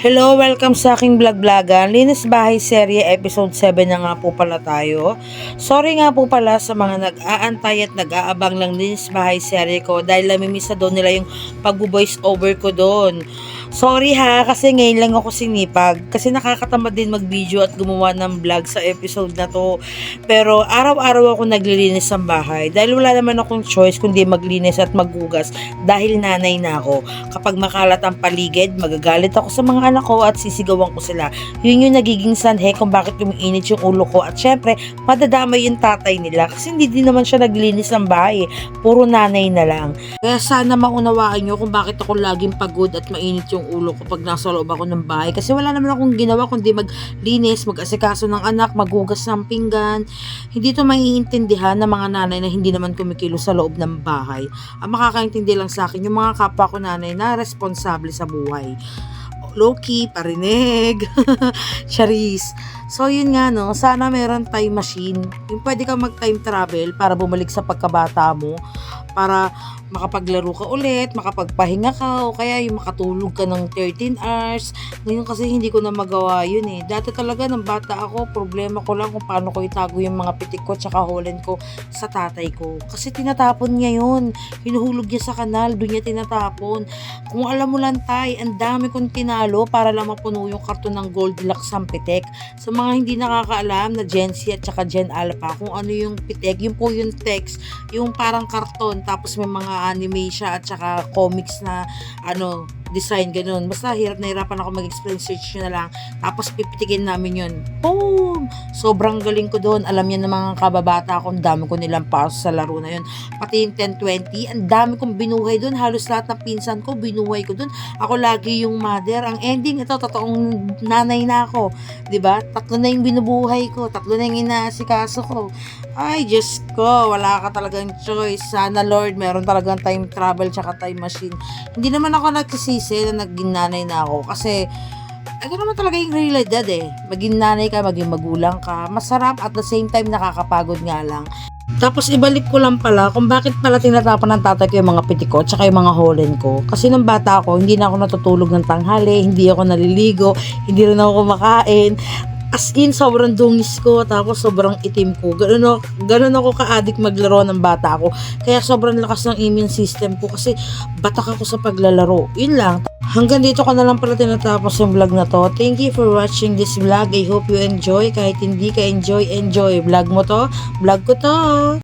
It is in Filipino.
Hello, welcome sa aking vlog-vlogan. Linis Bahay Serye Episode 7 na nga po pala tayo. Sorry nga po pala sa mga nag-aantay at nag-aabang lang Linis Bahay Serye ko dahil namimiss na doon nila yung pag-voice over ko doon. Sorry ha, kasi ngayon lang ako sinipag. Kasi nakakatamad din mag-video at gumawa ng vlog sa episode na to. Pero araw-araw ako naglilinis ng bahay dahil wala naman akong choice kundi maglinis at maghugas dahil nanay na ako. Kapag makalat ang paligid, magagalit ako sa mga anak ko at sisigawan ko sila. Yun yung nagiging sanhe kung bakit umiinit yung ulo ko. At syempre, madadamay yung tatay nila kasi hindi din naman siya naglinis ng bahay. Puro nanay na lang. Kaya sana maunawaan nyo kung bakit ako laging pagod at mainit yung ulo ko pag nasa loob ako ng bahay. Kasi wala naman akong ginawa kundi maglinis, mag-asikaso ng anak, maghugas ng pinggan. Hindi to maiintindihan ng mga nanay na hindi naman kumikilos sa loob ng bahay. Ang makakaintindi lang sa akin yung mga kapwa ko nanay na responsable sa buhay. Low-key, parinig. Charis. So yun nga no, sana meron time machine. Yung pwede kang mag-time travel para bumalik sa pagkabata mo. Para makapaglaro ka ulit, makapagpahinga ka, o kaya yung makatulog ka ng 13 hours. Ngayon kasi hindi ko na magawa yun eh. Dati talaga ng bata ako, problema ko lang kung paano ko itago yung mga pitik ko tsaka holen ko sa tatay ko. Kasi tinatapon niya yun. Hinuhulog niya sa kanal, doon niya tinatapon. Kung alam mo lang tay, ang dami kong tinalo para lang mapuno yung karton ng Goldilocks ang pitik. Sa mga hindi nakakaalam na Gen Z at tsaka Gen Alpha, kung ano yung pitik, yun po yung text, yung parang karton, tapos may mga anime siya at saka comics na design, ganun. Basta hirap na hirapan ako mag-explain, search nyo na lang. Tapos pipitikin namin yun. Boom! Sobrang galing ko doon. Alam niya ng mga kababata ko, ang dami ko nilang paso sa laro na yun. Pati yung 10-20, ang dami kong binuhay doon. Halos lahat ng pinsan ko, binuhay ko doon. Ako lagi yung mother. Ang ending, ito, totoong nanay na ako. 'Di ba? Tatlo na yung binubuhay ko. Tatlo na yung inaasikaso ko. Ay, Diyos ko, wala ka talagang choice. Sana Lord, meron talagang time travel tsaka time machine. Hindi naman ako nagsisisi na naging nanay na ako kasi ito naman talaga yung realidad eh. Maging nanay ka, maging magulang ka. Masarap at the same time nakakapagod nga lang. Tapos ibalik ko lang pala kung bakit pala tinatapan ng tatay ko yung mga pitik ko tsaka yung mga holen ko. Kasi nung bata ako, hindi na ako natutulog ng tanghali, hindi ako naliligo, hindi rin ako kumakain. As in, sobrang dungis ko, tapos sobrang itim ko. Ganun ako ka-addict maglaro ng bata ako. Kaya sobrang lakas ng immune system ko kasi batak ako sa paglalaro. Yun lang. Hanggang dito ko na lang pala tinatapos yung vlog na to. Thank you for watching this vlog. I hope you enjoy. Kahit hindi ka enjoy. Vlog mo to. Vlog ko to.